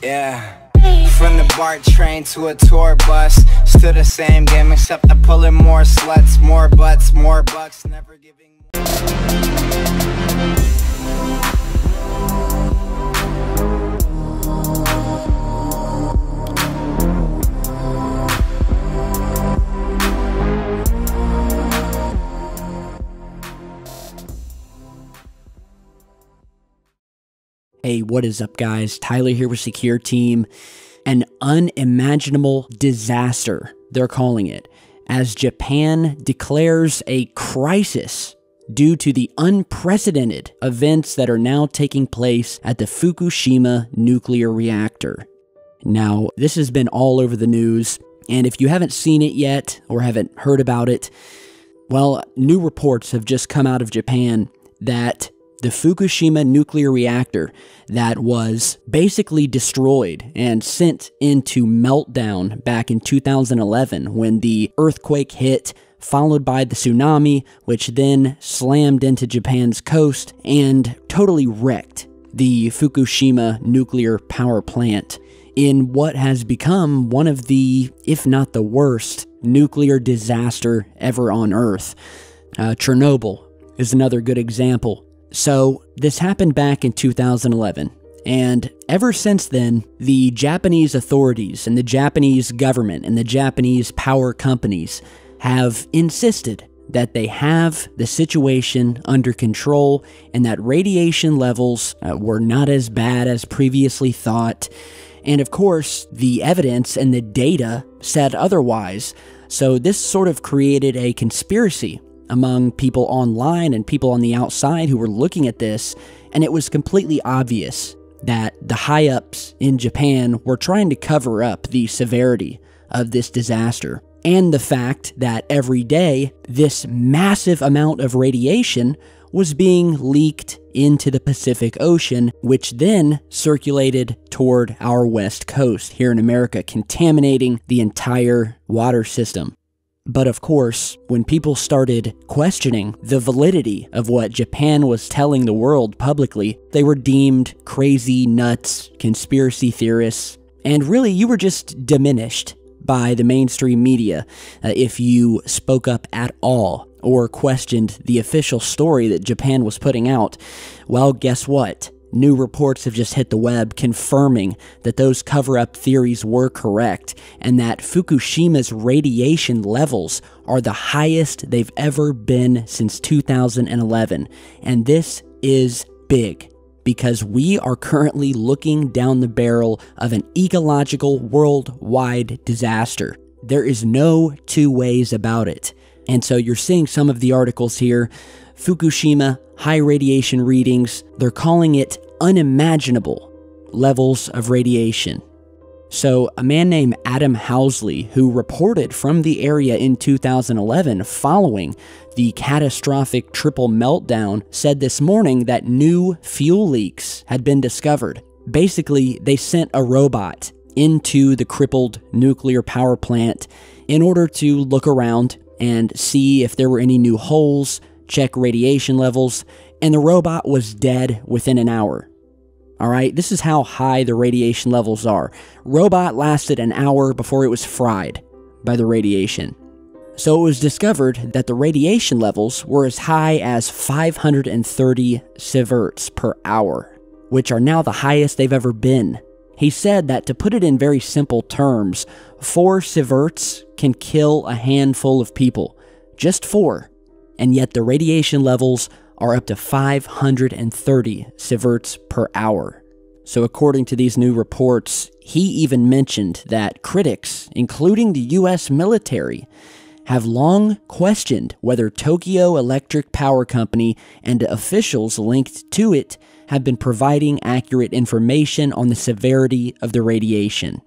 Yeah. From the BART train to a tour bus, still the same game except I'm pulling more sluts, more butts, more bucks, never giving Hey, what is up, guys? Tyler here with Secure Team. An unimaginable disaster, they're calling it, as Japan declares a crisis due to the unprecedented events that are now taking place at the Fukushima nuclear reactor. Now, this has been all over the news, and if you haven't seen it yet or haven't heard about it, well, new reports have just come out of Japan that the Fukushima nuclear reactor that was basically destroyed and sent into meltdown back in 2011 when the earthquake hit, followed by the tsunami, which then slammed into Japan's coast and totally wrecked the Fukushima nuclear power plant in what has become one of the, if not the worst, nuclear disaster ever on Earth. Chernobyl is another good example. So this happened back in 2011, and ever since then, the Japanese authorities and the Japanese government and the Japanese power companies have insisted that they have the situation under control and that radiation levels were not as bad as previously thought. And of course, the evidence and the data said otherwise. So this sort of created a conspiracy among people online and people on the outside who were looking at this, and it was completely obvious that the high-ups in Japan were trying to cover up the severity of this disaster, and the fact that every day this massive amount of radiation was being leaked into the Pacific Ocean, which then circulated toward our west coast here in America, contaminating the entire water system. But of course, when people started questioning the validity of what Japan was telling the world publicly, they were deemed crazy, nuts, conspiracy theorists, and really you were just diminished by the mainstream media if you spoke up at all or questioned the official story that Japan was putting out. Well, guess what? New reports have just hit the web confirming that those cover-up theories were correct and that Fukushima's radiation levels are the highest they've ever been since 2011. And this is big because we are currently looking down the barrel of an ecological worldwide disaster. There is no two ways about it. And so you're seeing some of the articles here. Fukushima, high radiation readings, they're calling it unimaginable levels of radiation. So a man named Adam Housley, who reported from the area in 2011 following the catastrophic triple meltdown, said this morning that new fuel leaks had been discovered. Basically, they sent a robot into the crippled nuclear power plant in order to look around and see if there were any new holes, check radiation levels, and the robot was dead within an hour. Alright, this is how high the radiation levels are. Robot lasted an hour before it was fried by the radiation. So it was discovered that the radiation levels were as high as 530 sieverts per hour, which are now the highest they've ever been. He said that, to put it in very simple terms, 4 sieverts can kill a handful of people. Just 4. And yet the radiation levels are up to 530 sieverts per hour. So according to these new reports, he even mentioned that critics, including the US military, have long questioned whether Tokyo Electric Power Company and officials linked to it have been providing accurate information on the severity of the radiation.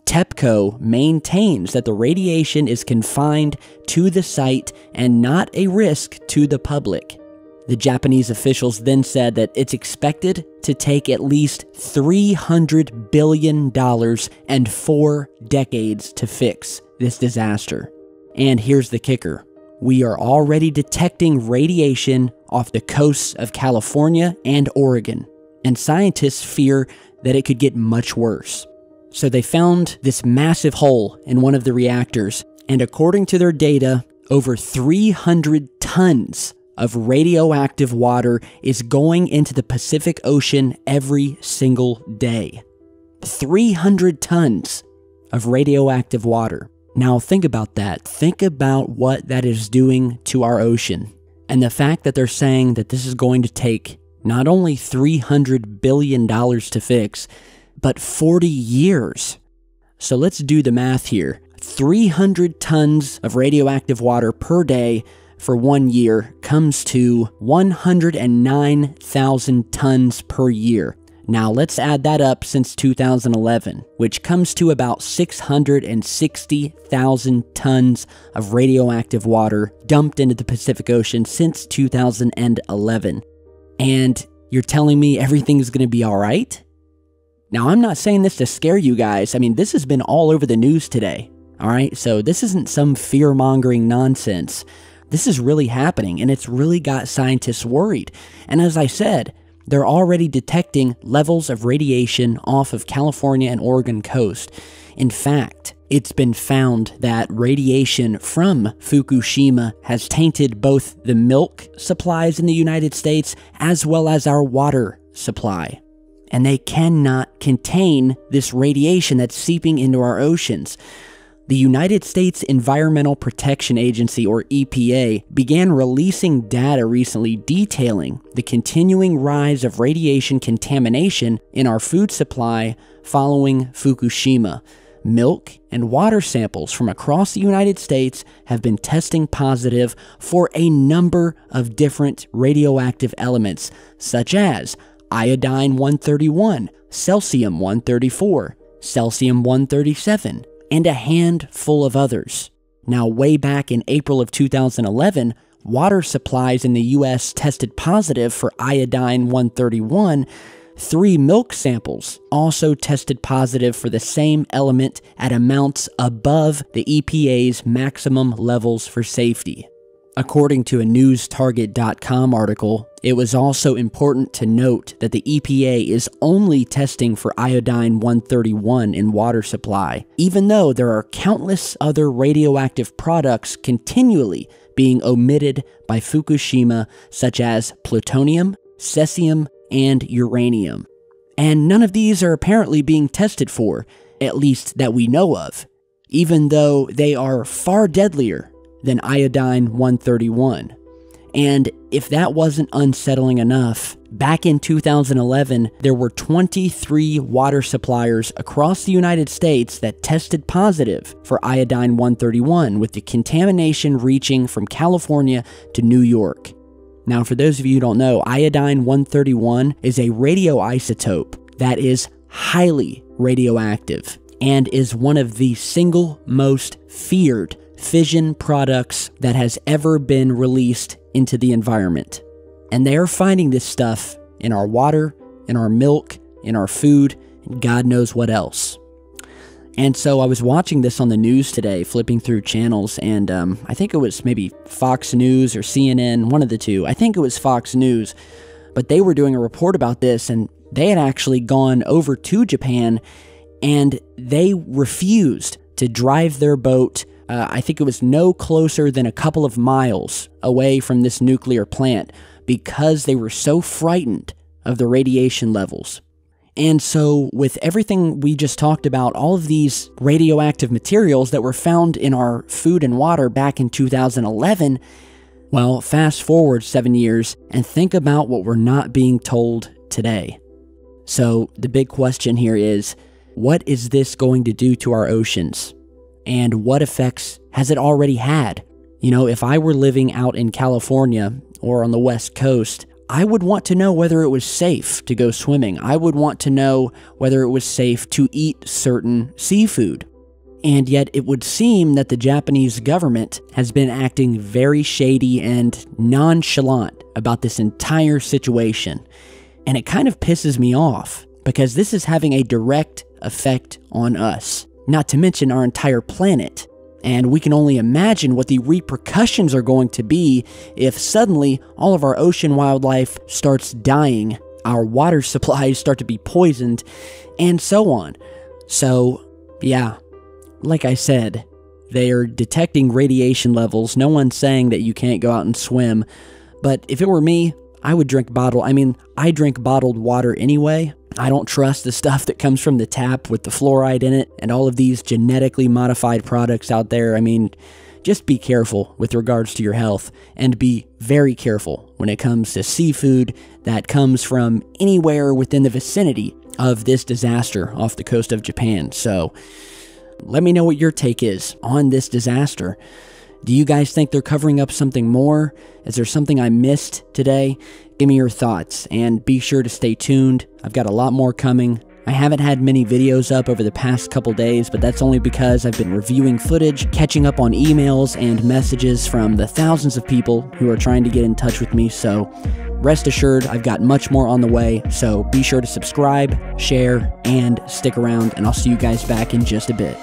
TEPCO maintains that the radiation is confined to the site and not a risk to the public. The Japanese officials then said that it's expected to take at least $300 billion and 4 decades to fix this disaster. And here's the kicker. We are already detecting radiation off the coasts of California and Oregon. and scientists fear that it could get much worse. So they found this massive hole in one of the reactors, and according to their data, over 300 tons of radioactive water is going into the Pacific Ocean every single day. 300 tons of radioactive water. Now think about that. Think about what that is doing to our ocean. And the fact that they're saying that this is going to take not only $300 billion to fix, but 40 years. So let's do the math here. 300 tons of radioactive water per day for 1 year comes to 109,000 tons per year. Now let's add that up since 2011, which comes to about 660,000 tons of radioactive water dumped into the Pacific Ocean since 2011. And you're telling me everything's going to be all right? Now, I'm not saying this to scare you guys. I mean, this has been all over the news today. All right, so this isn't some fear-mongering nonsense. This is really happening, and it's really got scientists worried. And as I said, they're already detecting levels of radiation off of California and Oregon coast. In fact, it's been found that radiation from Fukushima has tainted both the milk supplies in the United States as well as our water supply. And they cannot contain this radiation that's seeping into our oceans. The United States Environmental Protection Agency, or EPA, began releasing data recently detailing the continuing rise of radiation contamination in our food supply following Fukushima. Milk and water samples from across the United States have been testing positive for a number of different radioactive elements, such as iodine-131, cesium-134, cesium-137, and a handful of others. Now, way back in April of 2011, water supplies in the U.S. tested positive for iodine-131. 3 milk samples also tested positive for the same element at amounts above the EPA's maximum levels for safety. According to a NewsTarget.com article, it was also important to note that the EPA is only testing for iodine-131 in water supply, even though there are countless other radioactive products continually being omitted by Fukushima, such as plutonium, cesium, and uranium. And none of these are apparently being tested for, at least that we know of, even though they are far deadlier than iodine-131. And if that wasn't unsettling enough, back in 2011, there were 23 water suppliers across the United States that tested positive for iodine-131, with the contamination reaching from California to New York. Now, for those of you who don't know, iodine-131 is a radioisotope that is highly radioactive and is one of the single most feared fission products that has ever been released into the environment. And they are finding this stuff in our water, in our milk, in our food, and God knows what else. And so I was watching this on the news today, flipping through channels, and I think it was maybe Fox News or CNN, one of the two. I think it was Fox News, but they were doing a report about this, and they had actually gone over to Japan, and they refused to drive their boat. I think it was no closer than a couple of miles away from this nuclear plant because they were so frightened of the radiation levels. And so with everything we just talked about, all of these radioactive materials that were found in our food and water back in 2011, well, fast forward 7 years and think about what we're not being told today. So the big question here is, what is this going to do to our oceans? And what effects has it already had? You know, if I were living out in California or on the West Coast, I would want to know whether it was safe to go swimming. I would want to know whether it was safe to eat certain seafood. And yet it would seem that the Japanese government has been acting very shady and nonchalant about this entire situation. And it kind of pisses me off because this is having a direct effect on us, not to mention our entire planet. And we can only imagine what the repercussions are going to be if suddenly all of our ocean wildlife starts dying our water supplies start to be poisoned, and so on. So, yeah, like I said, they are detecting radiation levels. No one's saying that you can't go out and swim, but if it were me, I would drink I drink bottled water anyway. I don't trust the stuff that comes from the tap with the fluoride in it and all of these genetically modified products out there. I mean, just be careful with regards to your health, and be very careful when it comes to seafood that comes from anywhere within the vicinity of this disaster off the coast of Japan. So let me know what your take is on this disaster. Do you guys think they're covering up something more? Is there something I missed today? Give me your thoughts, and be sure to stay tuned. I've got a lot more coming. I haven't had many videos up over the past couple days, but that's only because I've been reviewing footage, catching up on emails and messages from the thousands of people who are trying to get in touch with me. So rest assured, I've got much more on the way. So be sure to subscribe, share, and stick around, and I'll see you guys back in just a bit.